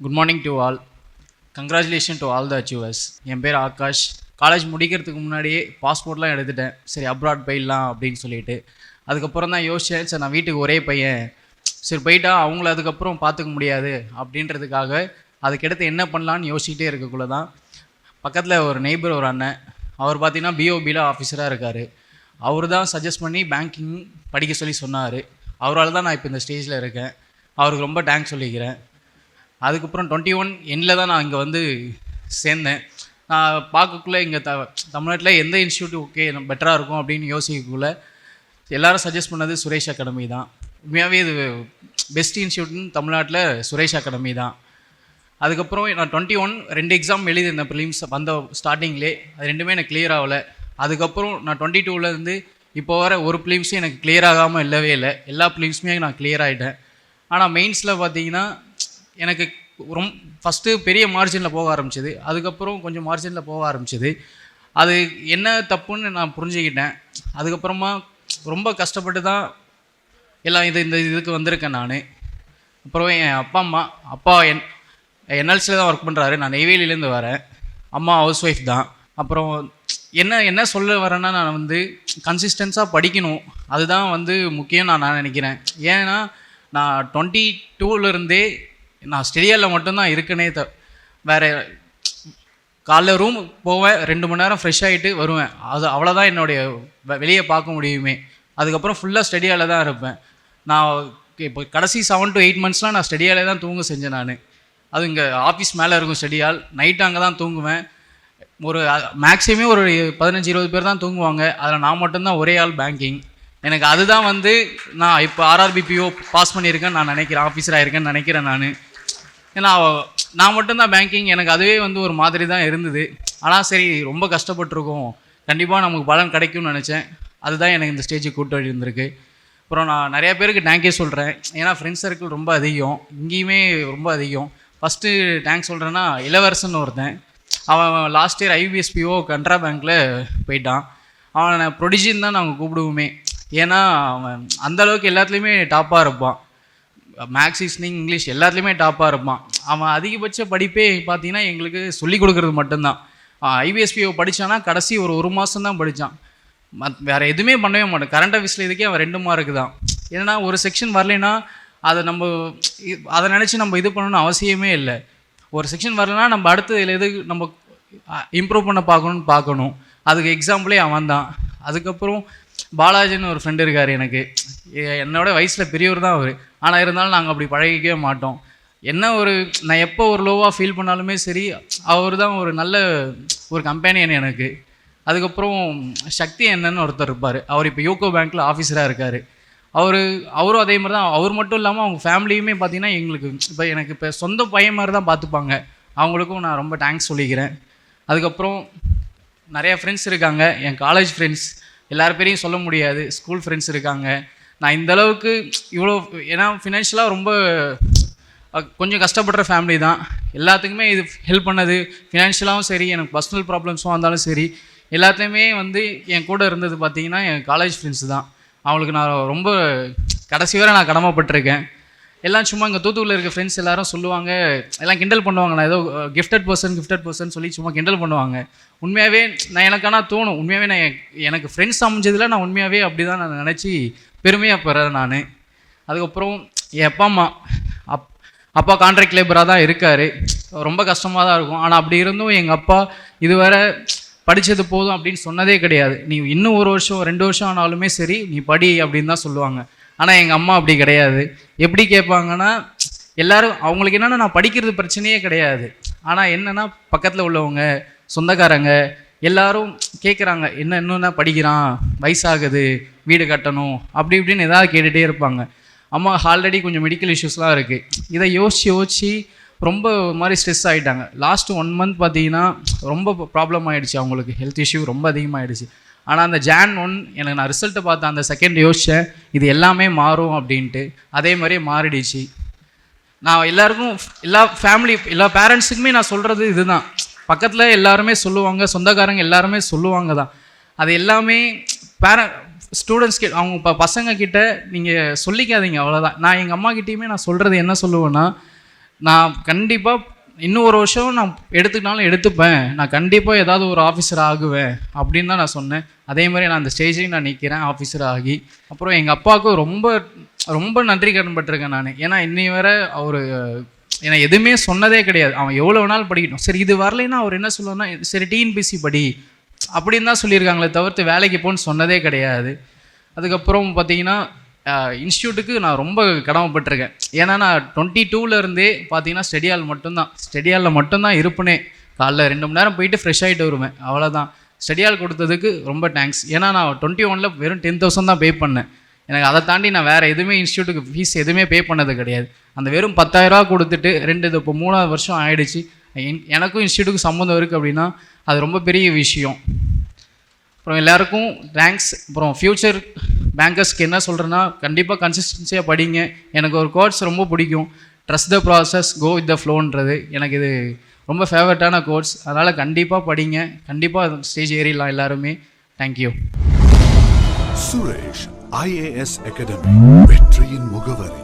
Good morning to all. Congratulation to all the achievers. என் பேர் Akash. College முடிக்கிறதுக்கு முன்னாடியே பாஸ்போர்ட்லாம் எடுத்துட்டேன். சரி அப்ராட் போயிடலாம் அப்படின்னு சொல்லிட்டு. அதுக்கப்புறம் தான் யோசித்தேன், சரி நான் வீட்டுக்கு ஒரே பையன், சரி போயிட்டா அவங்கள அதுக்கப்புறம் பார்த்துக்க முடியாது அப்படின்றதுக்காக அதுக்கடுத்து என்ன பண்ணலான்னு யோசிக்கிட்டே இருக்கக்குள்ள தான் பக்கத்தில் ஒரு நெய்பர் ஒரு அண்ணன், அவர் பார்த்தீங்கன்னா பிஓபியில் ஆஃபீஸராக இருக்கார். அவர் தான் சஜஸ்ட் பண்ணி பேங்கிங் படிக்க சொல்லி சொன்னார். அவரால் தான் நான் இப்போ இந்த ஸ்டேஜில் இருக்கேன். அவருக்கு ரொம்ப தேங்க்ஸ் சொல்லிக்கிறேன். அதுக்கப்புறம் 21 எண்ணில் தான் நான் இங்கே வந்து சேர்ந்தேன். நான் பார்க்கக்குள்ளே இங்கே தமிழ்நாட்டில் எந்த இன்ஸ்டியூட் ஓகே பெட்டராக இருக்கும் அப்படின்னு யோசிக்கக்குள்ளே எல்லோரும் சஜஸ்ட் பண்ணது சுரேஷ் அகாடமி தான். உண்மையாகவே இது பெஸ்ட் இன்ஸ்டியூட்னு தமிழ்நாட்டில் சுரேஷ் அகாடமி தான். அதுக்கப்புறம் நான் 21 2 எக்ஸாம் எழுதியிருந்தேன் ப்ரிலிம்ஸ் வந்த ஸ்டார்டிங்லே. அது ரெண்டுமே எனக்கு கிளியர் ஆகலை. அதுக்கப்புறம் நான் 22லேருந்து இப்போ வர ஒரு ப்ரிலிம்ஸும் எனக்கு கிளியர் ஆகாமல் இல்லவே இல்லை. எல்லா ப்ரிலிம்ஸுமே நான் கிளியர் ஆகிட்டேன். ஆனால் மெயின்ஸில் பார்த்தீங்கன்னா எனக்கு ஃபஸ்ட்டு பெரிய மார்ஜினில் போக ஆரம்பிச்சிது. அதுக்கப்புறம் கொஞ்சம் மார்ஜினில் போக ஆரம்பிச்சிது. அது என்ன தப்புன்னு நான் புரிஞ்சுக்கிட்டேன். அதுக்கப்புறமா ரொம்ப கஷ்டப்பட்டு தான் எல்லாம் இந்த இதுக்கு வந்திருக்கேன் நான். அப்புறம் என் அப்பா என்எல்சியில் தான் ஒர்க் பண்ணுறாரு. நான் நெய்வேலியிலேருந்து வரேன். அம்மா ஹவுஸ் ஒய்ஃப் தான். அப்புறம் என்ன சொல்ல வரேன்னா, நான் வந்து கன்சிஸ்டன்ஸாக படிக்கணும், அதுதான் வந்து முக்கியம் நான் நினைக்கிறேன். ஏன்னா நான் 22லேருந்தே நான் ஸ்டெடியாவில் மட்டும்தான் இருக்கனே வேறு காலைல ரூம் போவேன், 2 மணி நேரம் ஃப்ரெஷ் ஆகிட்டு வருவேன். அது அவ்வளோதான் என்னுடைய வெளியே பார்க்க முடியுமே. அதுக்கப்புறம் ஃபுல்லாக ஸ்டெடியாவில் தான் இருப்பேன். நான் இப்போ கடைசி 7 to 8 மந்த்ஸ்லாம் நான் ஸ்டெடியாலே தான் தூங்க செஞ்சேன் நான். அது இங்கே ஆஃபீஸ் மேலே இருக்கும் ஸ்டெடியால். நைட்டு அங்கே தான் தூங்குவேன். ஒரு மேக்ஸிமம் ஒரு 15-20 பேர் தான் தூங்குவாங்க. அதில் நான் மட்டும்தான் ஒரே ஆள் பேங்கிங். எனக்கு அதுதான் வந்து நான் இப்போ ஆர்ஆர்பிபிஓ பாஸ் பண்ணியிருக்கேன்னு நான் நினைக்கிறேன், ஆஃபீஸராக இருக்கேன்னு நினைக்கிறேன் நான். ஏன்னா நான் மட்டும்தான் பேங்கிங். எனக்கு அதுவே வந்து ஒரு மாதிரி தான் இருந்தது. ஆனால் சரி ரொம்ப கஷ்டப்பட்டுருக்கோம், கண்டிப்பாக நமக்கு பலன் கிடைக்கும்னு நினச்சேன். அதுதான் எனக்கு இந்த ஸ்டேஜுக்கு கூட்டு வந்திருக்கு. அப்புறம் நான் நிறையா பேருக்கு தேங்க்யூ சொல்கிறேன். ஏன்னா ஃப்ரெண்ட்ஸ் சர்க்கிள் ரொம்ப அதிகம், இங்கேயுமே ரொம்ப அதிகம். ஃபஸ்ட்டு தேங்க்ஸ் சொல்கிறேன்னா இளவரசன் ஒருத்தன், அவன் லாஸ்ட் இயர் ஐபிஎஸ்பிஓ கனரா பேங்க்கில் போயிட்டான். அவனை ப்ரொடிஜின்னு தான் நாங்கள் கூப்பிடுவோமே. ஏன்னா அவன் அந்தளவுக்கு எல்லாத்துலேயுமே டாப்பாக இருப்பான். மேக்ஸ், ரீசனிங், இங்கிலீஷ் எல்லாத்துலேயுமே டாப்பாக இருப்பான். அவன் அதிகபட்ச படிப்பே பார்த்தீங்கன்னா எங்களுக்கு சொல்லிக் கொடுக்குறது மட்டும்தான். ஐபிஎஸ்பிஓ படித்தானா கடைசி ஒரு மாதம் தான் படித்தான். வேறு எதுவுமே பண்ணவே மாட்டான். கரண்ட் அஃபேர்ஸில் இதுக்கே அவன் 2 மார்க்கு தான். ஏன்னா ஒரு செக்ஷன் வரலைன்னா அதை நினச்சி நம்ம இது பண்ணணும்னு அவசியமே இல்லை. ஒரு செக்ஷன் வரலைன்னா நம்ம அடுத்து இதில் எது நம்ம இம்ப்ரூவ் பண்ண பார்க்கணும். அதுக்கு எக்ஸாம்பிளே அவன் தான். அதுக்கப்புறம் பாலாஜின்னு ஒரு ஃப்ரெண்டு இருக்கார் எனக்கு. என்னோட வயசில் பெரியவர் தான் அவர். ஆனால் இருந்தாலும் நாங்கள் அப்படி பழகிக்கவே மாட்டோம். நான் எப்போ ஒரு லோவாக ஃபீல் பண்ணாலுமே சரி, அவர் தான் ஒரு நல்ல ஒரு கம்பெனியன் எனக்கு. அதுக்கப்புறம் சக்தி என்னன்னு ஒருத்தர் இருப்பார். அவர் இப்போ யூகோ பேங்க்கில் ஆஃபீஸராக இருக்கார். அவரும் அதே மாதிரி தான். அவர் மட்டும் இல்லாமல் அவங்க ஃபேமிலியுமே பார்த்திங்கன்னா எங்களுக்கு எனக்கு இப்போ சொந்த பையன் மாதிரி தான் பார்த்துப்பாங்க. அவங்களுக்கும் நான் ரொம்ப தேங்க்ஸ் சொல்லிக்கிறேன். அதுக்கப்புறம் நிறையா ஃப்ரெண்ட்ஸ் இருக்காங்க, என் காலேஜ் ஃப்ரெண்ட்ஸ். எல்லார் பேரையும் சொல்ல முடியாது. ஸ்கூல் ஃப்ரெண்ட்ஸ் இருக்காங்க. நான் இந்தளவுக்கு இவ்வளோ, ஏன்னா ஃபினான்ஷியலாக ரொம்ப கொஞ்சம் கஷ்டப்படுற ஃபேமிலி தான். எல்லாத்துக்குமே இது ஹெல்ப் பண்ணது, ஃபினான்ஷியலாகவும் சரி, எனக்கு பர்சனல் ப்ராப்ளம்ஸும் இருந்தாலும் சரி, எல்லாத்தையுமே வந்து என் கூட இருந்தது பார்த்திங்கன்னா என் காலேஜ் ஃப்ரெண்ட்ஸ் தான். அவங்களுக்கு நான் ரொம்ப கடைசி வரை நான் கடமைப்பட்டிருக்கேன். எல்லாம் சும்மா இங்கே தூத்துக்குடியில் இருக்க ஃப்ரெண்ட்ஸ் எல்லோரும் சொல்லுவாங்க, எல்லாம் கிண்டல் பண்ணுவாங்க. நான் ஏதோ கிஃப்டட் பர்சன் சொல்லி சும்மா கிண்டல் பண்ணுவாங்க. உண்மையாகவே எனக்கான தோணும், உண்மையாகவே எனக்கு ஃப்ரெண்ட்ஸ் அமைஞ்சதில் நான் உண்மையாகவே அப்படி தான் நான் நினச்சி பெருமையாக போகிறேன் நான். அதுக்கப்புறம் என் அப்பா கான்ட்ராக்ட் லேபராக தான் இருக்கார். ரொம்ப கஷ்டமாக தான் இருக்கும். ஆனால் அப்படி இருந்தும் எங்கள் அப்பா இதுவரை படித்தது போதும் அப்படின்னு சொன்னதே கிடையாது. நீ இன்னும் 1 வருஷம் 2 வருஷம் ஆனாலுமே சரி நீ படி அப்படின்னு தான் சொல்லுவாங்க. ஆனால் எங்கள் அம்மா அப்படி கிடையாது. எப்படி கேட்பாங்கன்னா, எல்லோரும் அவங்களுக்கு என்னென்னா நான் படிக்கிறது பிரச்சனையே கிடையாது. ஆனால் என்னென்னா பக்கத்தில் உள்ளவங்க, சொந்தக்காரங்க எல்லோரும் கேட்குறாங்க, இன்னும் படிக்கிறான், வயசாகுது, வீடு கட்டணும், அப்படி இப்படின்னு ஏதாவது கேட்டுகிட்டே இருப்பாங்க. அம்மா ஆல்ரெடி கொஞ்சம் மெடிக்கல் இஷ்யூஸ்லாம் இருக்குது. இதை யோசித்து ரொம்ப ஒரு மாதிரி ஸ்ட்ரெஸ் ஆகிட்டாங்க. லாஸ்ட்டு 1 மந்த் பார்த்தீங்கன்னா ரொம்ப ப்ராப்ளம் ஆகிடுச்சு. அவங்களுக்கு ஹெல்த் இஷ்யூ ரொம்ப அதிகமாகிடுச்சு. ஆனால் அந்த Jan 1 எனக்கு நான் ரிசல்ட்டை பார்த்தேன், அந்த செகண்ட் யோசித்தேன் இது எல்லாமே மாறும் அப்படின்ட்டு. அதே மாதிரியே மாறிடுச்சு. நான் எல்லாருக்கும், எல்லா பேரண்ட்ஸுக்குமே நான் சொல்கிறது இதுதான். பக்கத்தில் எல்லாருமே சொல்லுவாங்க, சொந்தக்காரங்க எல்லாருமே சொல்லுவாங்க தான். அது எல்லாமே ஸ்டூடெண்ட்ஸ் அவங்க பசங்க கிட்ட நீங்கள் சொல்லிக்காதீங்க, அவ்வளோதான். நான் எங்கள் அம்மா கிட்டேயுமே நான் சொல்கிறது என்ன சொல்லுவேன்னா, நான் கண்டிப்பாக இன்னும் ஒரு வருஷம் நான் எடுத்துக்கினாலும் எடுத்துப்பேன், நான் கண்டிப்பாக ஏதாவது ஒரு ஆஃபீஸர் ஆகுவேன் அப்படின்னு தான் நான் சொன்னேன். அதே மாதிரி நான் அந்த ஸ்டேஜையும் நான் நிற்கிறேன் ஆஃபீஸர் ஆகி. அப்புறம் எங்கள் அப்பாவுக்கு ரொம்ப ரொம்ப நன்றி கடன் பட்டிருக்கேன் நான். ஏன்னா இன்னி வரை அவர் ஏன்னா எதுவுமே சொன்னதே கிடையாது. அவன் எவ்வளோ வேணாலும் படிக்கட்டும், சரி இது வரலைன்னா அவர் என்ன சொல்லுவார்னா, சரி டிஎன்பிசி படி அப்படின்னு தான் சொல்லியிருக்காங்களே தவிர்த்து வேலைக்கு போன்னு சொன்னதே கிடையாது. அதுக்கப்புறம் பார்த்தீங்கன்னா இன்ஸ்டியூட்டுக்கு நான் ரொம்ப கடமைப்பட்டிருக்கேன். ஏன்னா நான் 22லேருந்தே பார்த்தீங்கன்னா ஸ்டெடியாலில் மட்டும்தான் இருப்பேனே. காலைல 2 மணி நேரம் போயிட்டு ஃப்ரெஷ் ஆகிட்டு வருவேன், அவ்வளோதான். ஸ்டெடியால் கொடுத்ததுக்கு ரொம்ப தேங்க்ஸ். ஏன்னா நான் 21ல் வெறும் 10,000 தான் பே பண்ணேன். எனக்கு அதை தாண்டி நான் வேறு எதுவுமே இன்ஸ்டியூட்டுக்கு ஃபீஸ் எதுவுமே பே பண்ணது கிடையாது. அந்த வெறும் 10,000 கொடுத்துட்டு இது இப்போ 3வது வருஷம் ஆகிடுச்சு. எனக்கும் இன்ஸ்டியூட்டுக்கு சம்மந்தம் இருக்குது அப்படின்னா அது ரொம்ப பெரிய விஷயம். அப்புறம் எல்லாருக்கும் தேங்க்ஸ். அப்புறம் ஃப்யூச்சர் பேங்கர்ஸ்க்கு என்ன சொல்கிறேன்னா, கண்டிப்பாக கன்சிஸ்டன்சியாக படிங்க. எனக்கு ஒரு கோட்ஸ் ரொம்ப பிடிக்கும், trust the process go with the ஃப்ளோன்றது. எனக்கு இது ரொம்ப ஃபேவரட்டான கோட்ஸ். அதனால் கண்டிப்பாக படிங்க, கண்டிப்பாக ஸ்டேஜ் ஏறிடலாம் எல்லாருமே. தேங்க்யூ. சுரேஷ் IAS அகாடமி, வெற்றியின் முகவரி.